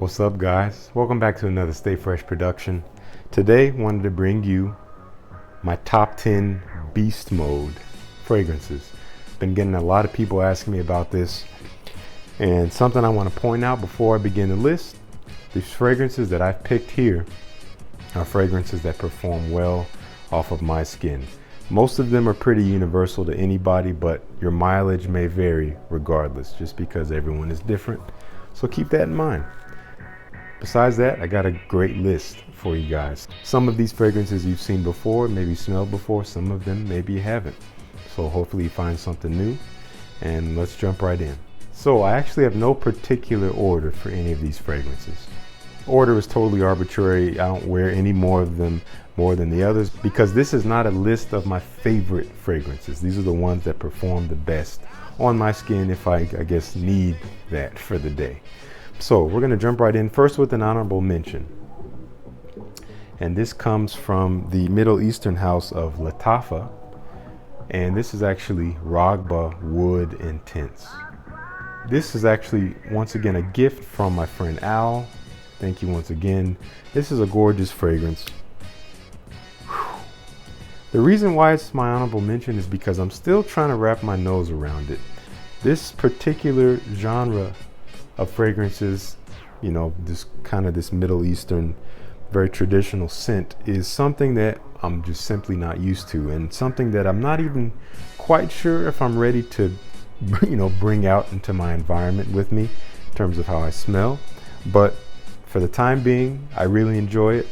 What's up, guys? Welcome back to another Stay Fresh production. Today wanted to bring you my top 10 beast mode fragrances. Been getting a lot of people asking me about this, and something I want to point out before I begin the list: these fragrances that I've picked here are fragrances that perform well off of my skin. Most of them are pretty universal to anybody, but your mileage may vary regardless, just because everyone is different. So keep that in mind. Besides that, I got a great list for you guys. Some of these fragrances you've seen before, maybe smelled before, some of them maybe you haven't. So hopefully you find something new, and let's jump right in. So I actually have no particular order for any of these fragrances. Order is totally arbitrary. I don't wear any more of them more than the others because this is not a list of my favorite fragrances. These are the ones that perform the best on my skin if I guess need that for the day. So we're going to jump right in first with an honorable mention. And this comes from the Middle Eastern house of Latafa. And this is actually Ragba Wood Intense. This is actually, once again, a gift from my friend Al. Thank you once again. This is a gorgeous fragrance. Whew. The reason why it's my honorable mention is because I'm still trying to wrap my nose around it. This particular genre of fragrances, you know, this Middle Eastern, very traditional scent is something that I'm just simply not used to, and something that I'm not even quite sure if I'm ready to, bring out into my environment with me in terms of how I smell. But for the time being, I really enjoy it.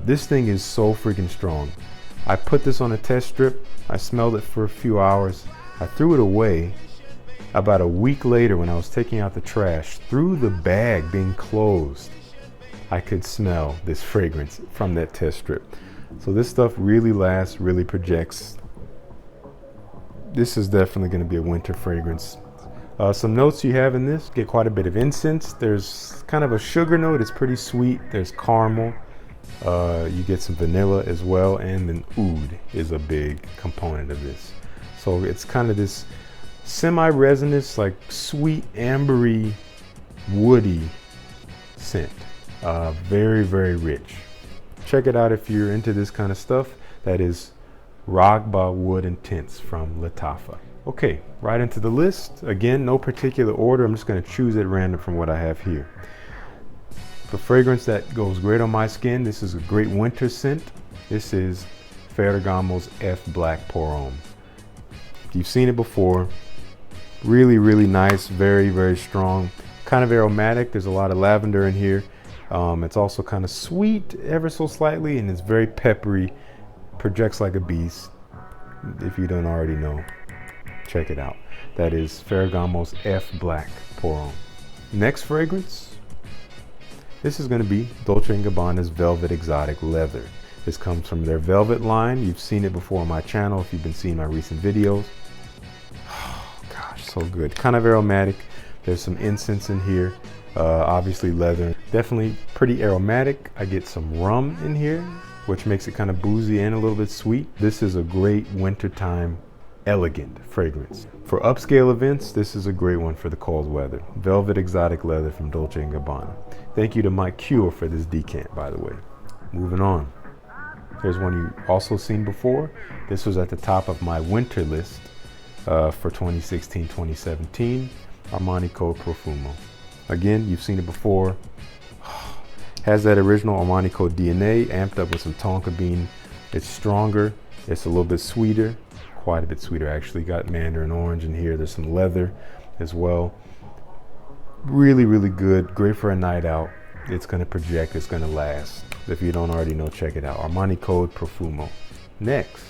This thing is so freaking strong. I put this on a test strip. I smelled it for a few hours. I threw it away. About a week later, when I was taking out the trash, through the bag being closed, I could smell this fragrance from that test strip. So this stuff really lasts, really projects. This is definitely going to be a winter fragrance. Some notes you have in this: get quite a bit of incense. There's kind of a sugar note. It's pretty sweet. There's caramel. You get some vanilla as well, and then oud is a big component of this. So it's kind of this semi-resinous, like sweet, ambery, woody scent. Very, very rich. Check it out if you're into this kind of stuff. That is Ragba Wood Intense from Latafa. Okay, right into the list. Again, no particular order. I'm just going to choose at random from what I have here. The fragrance that goes great on my skin, this is a great winter scent. This is Ferragamo's F Black Pour Homme. You've seen it before. Really, really nice, very, very strong, kind of aromatic. There's a lot of lavender in here. It's also kind of sweet ever so slightly, and it's very peppery, projects like a beast. If you don't already know, check it out. That is Ferragamo's F Black Pour Homme. Next fragrance, this is going to be Dolce & Gabbana's Velvet Exotic Leather. This comes from their Velvet line. You've seen it before on my channel if you've been seeing my recent videos. So good, kind of aromatic. There's some incense in here, obviously leather, definitely pretty aromatic. I get some rum in here, which makes it kind of boozy and a little bit sweet. This is a great wintertime elegant fragrance. For upscale events, this is a great one for the cold weather. Velvet Exotic Leather from Dolce & Gabbana. Thank you to Mike Cure for this decant, by the way. Moving on. Here's one you've also seen before. This was at the top of my winter list. For 2016-2017, Armani Code Profumo. Again, you've seen it before. Has that original Armani Code DNA amped up with some tonka bean. It's stronger. It's a little bit sweeter, quite a bit sweeter actually. Got mandarin orange in here. There's some leather as well. Really, really good. Great for a night out. It's going to project. It's going to last. If you don't already know, check it out. Armani Code Profumo. Next.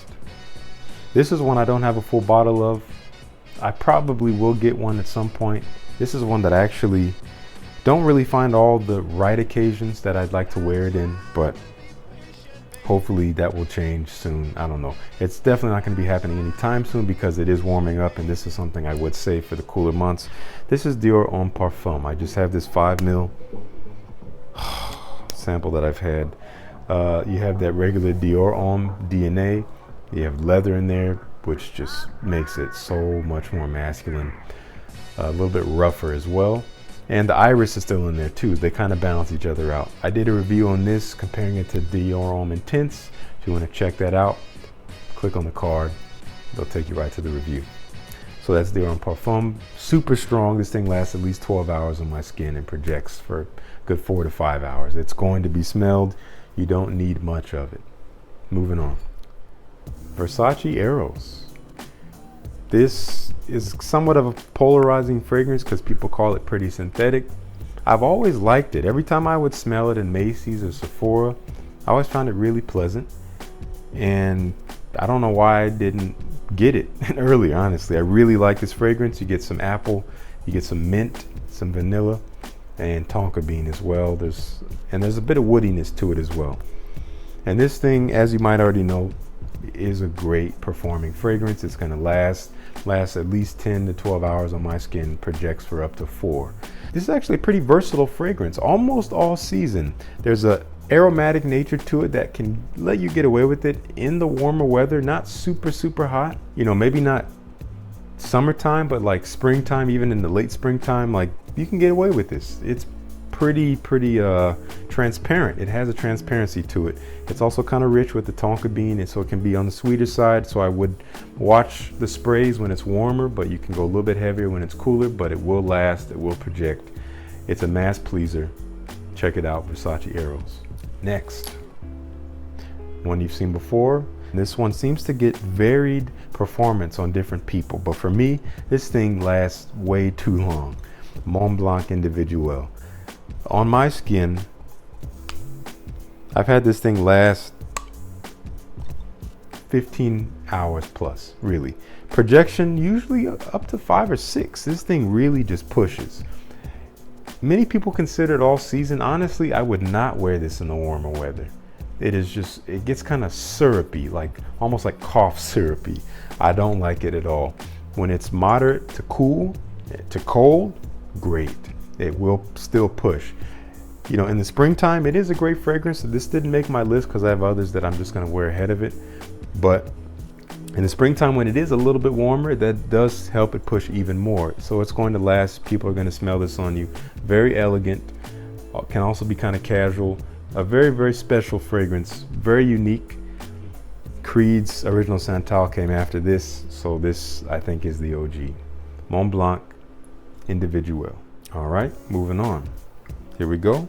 This is one I don't have a full bottle of. I probably will get one at some point. This is one that I actually don't really find all the right occasions that I'd like to wear it in, but hopefully that will change soon. I don't know. It's definitely not going to be happening anytime soon because it is warming up, and this is something I would save for the cooler months. This is Dior Parfum. I just have this 5ml sample that I've had. You have that regular Dior Homme DNA. You have leather in there, which just makes it so much more masculine. A little bit rougher as well. And the iris is still in there too. They kind of balance each other out. I did a review on this comparing it to Dior Homme Intense. If you want to check that out, click on the card. They'll take you right to the review. So that's Dior Parfum. Super strong. This thing lasts at least 12 hours on my skin and projects for a good 4 to 5 hours. It's going to be smelled. You don't need much of it. Moving on. Versace Eros. This is somewhat of a polarizing fragrance because people call it pretty synthetic. I've always liked it. Every time I would smell it in Macy's or Sephora, I always found it really pleasant. And I don't know why I didn't get it earlier, honestly. I really like this fragrance. You get some apple, you get some mint, some vanilla, and tonka bean as well. There's a bit of woodiness to it as well. And this thing, as you might already know, is a great performing fragrance. It's going to last at least 10 to 12 hours on my skin, projects for up to 4. This is actually a pretty versatile fragrance, almost all season. There's a aromatic nature to it that can let you get away with it in the warmer weather, not super hot. You know, maybe not summertime, but like springtime, even in the late springtime, like you can get away with this. It's pretty transparent. It has a transparency to it. It's also kind of rich with the tonka bean, and so it can be on the sweeter side. So I would watch the sprays when it's warmer, but you can go a little bit heavier when it's cooler, but it will last, it will project. It's a mass pleaser. Check it out, Versace Eros. Next, one you've seen before. This one seems to get varied performance on different people, but for me, this thing lasts way too long. Montblanc Individuel. On my skin, I've had this thing last 15 hours plus, really. Projection usually up to 5 or 6. This thing really just pushes. Many people consider it all season. Honestly, I would not wear this in the warmer weather. It gets kind of syrupy, like almost like cough syrupy. I don't like it at all. When it's moderate to cool to cold, great. It will still push. You know, in the springtime, it is a great fragrance. This didn't make my list because I have others that I'm just going to wear ahead of it. But in the springtime, when it is a little bit warmer, that does help it push even more. So it's going to last. People are going to smell this on you. Very elegant. Can also be kind of casual. A very special fragrance. Very unique. Creed's Original Santal came after this. So this, I think, is the OG. Montblanc Individuel. All right, moving on. Here we go.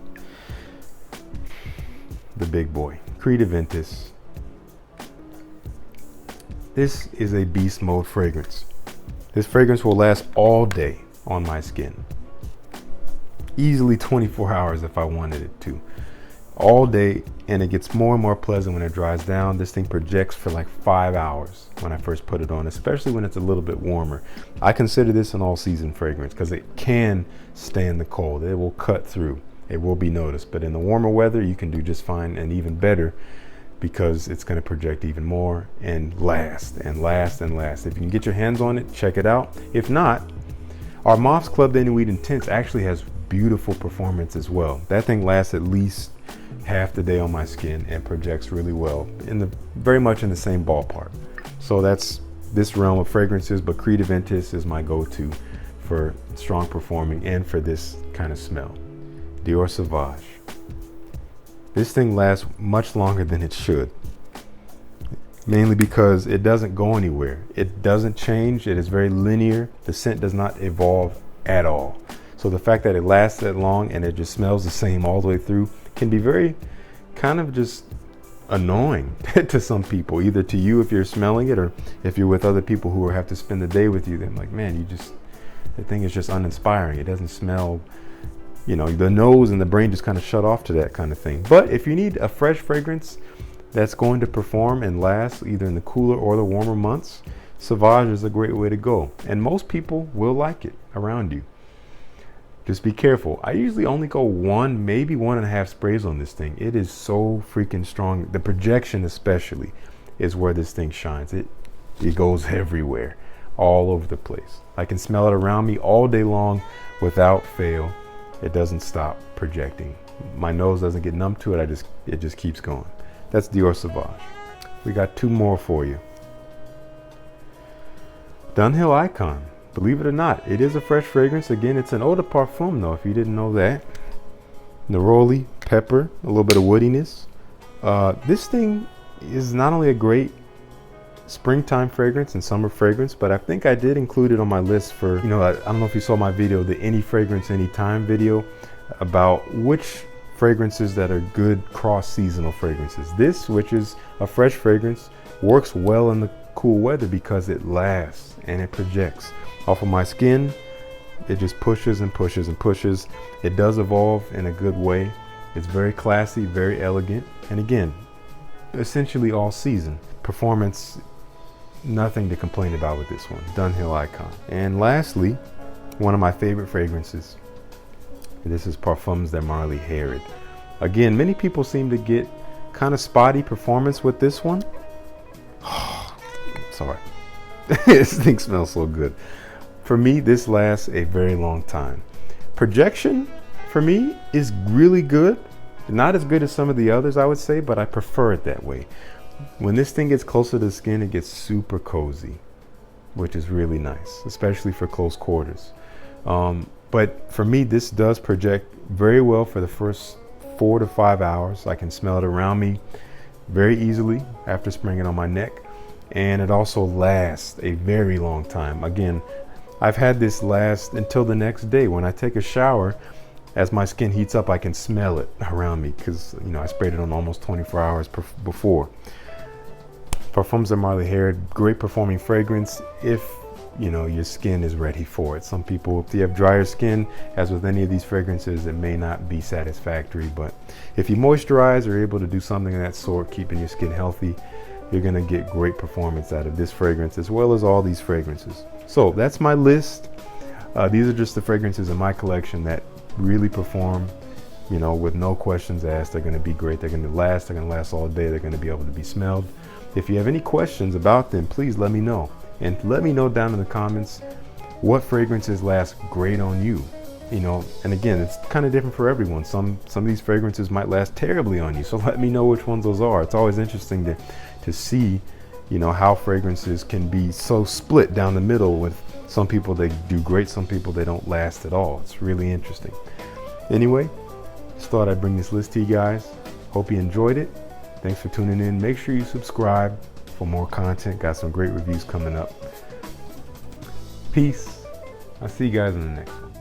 The big boy, Creed Aventus. This is a beast mode fragrance. This fragrance will last all day on my skin. Easily 24 hours if I wanted it to. All day, and it gets more and more pleasant when it dries down. This thing projects for like 5 hours when I first put it on, especially when it's a little bit warmer. I consider this an all season fragrance because it can stand the cold. It will cut through. It will be noticed, but in the warmer weather, you can do just fine and even better because it's going to project even more and last and last and last. If you can get your hands on it, check it out. If not, Armani's Club de Nuit Intense actually has beautiful performance as well. That thing lasts at least half the day on my skin and projects really well, very much in the same ballpark. So that's this realm of fragrances, but Creed Aventus is my go-to for strong performing and for this kind of smell. Dior Sauvage. This thing lasts much longer than it should, mainly because it doesn't go anywhere. It doesn't change. It is very linear. The scent does not evolve at all. So the fact that it lasts that long and it just smells the same all the way through can be very kind of just annoying to some people, either to you if you're smelling it, or if you're with other people who have to spend the day with you. Then like, man, the thing is just uninspiring. It doesn't smell, you know, the nose and the brain just kind of shut off to that kind of thing. But if you need a fresh fragrance that's going to perform and last either in the cooler or the warmer months, Sauvage is a great way to go. And most people will like it around you. Just be careful. I usually only go 1, maybe 1.5 sprays on this thing. It is so freaking strong. The projection especially is where this thing shines. It goes everywhere, all over the place. I can smell it around me all day long without fail. It doesn't stop projecting. My nose doesn't get numb to it. It just keeps going. That's Dior Sauvage. We got 2 more for you. Dunhill Icon. believe it or not, it is a fresh fragrance. Again, it's an eau de parfum though, if you didn't know that. Neroli, pepper, a little bit of woodiness. This thing is not only a great springtime fragrance and summer fragrance, but I think I did include it on my list for, you know, I don't know if you saw my video, the Any Fragrance Anytime video, about which fragrances that are good cross-seasonal fragrances. This, which is a fresh fragrance, works well in the cool weather because it lasts and it projects off of my skin. It just pushes and pushes and pushes. It does evolve in a good way. It's very classy, very elegant, and again, essentially all season. Performance, nothing to complain about with this one. Dunhill Icon. And lastly, one of my favorite fragrances. This is Parfums de Marly Herod. Again, many people seem to get kind of spotty performance with this one. Sorry. This thing smells so good. For me, this lasts a very long time. Projection, for me, is really good. Not as good as some of the others, I would say, but I prefer it that way. When this thing gets closer to the skin, it gets super cozy, which is really nice, especially for close quarters. But for me, this does project very well for the first 4 to 5 hours. I can smell it around me very easily after spraying it on my neck. And it also lasts a very long time. Again, I've had this last until the next day. When I take a shower, as my skin heats up, I can smell it around me because, you know, I sprayed it on almost 24 hours before. Parfums de Marly Herod, great performing fragrance if, you know, your skin is ready for it. Some people, if you have drier skin, as with any of these fragrances, it may not be satisfactory, but if you moisturize or are able to do something of that sort, keeping your skin healthy, you're gonna get great performance out of this fragrance as well as all these fragrances. So that's my list. These are just the fragrances in my collection that really perform, you know, with no questions asked. They're gonna be great. They're gonna last all day. They're gonna be able to be smelled. If you have any questions about them, please let me know. And let me know down in the comments what fragrances last great on you. You know, and again, it's kind of different for everyone. Some of these fragrances might last terribly on you. So let me know which ones those are. It's always interesting to see, you know, how fragrances can be so split down the middle. With some people they do great, some people they don't last at all. It's really interesting. Anyway, just thought I'd bring this list to you guys. Hope you enjoyed it. Thanks for tuning in. Make sure you subscribe for more content. Got some great reviews coming up. Peace. I'll see you guys in the next one.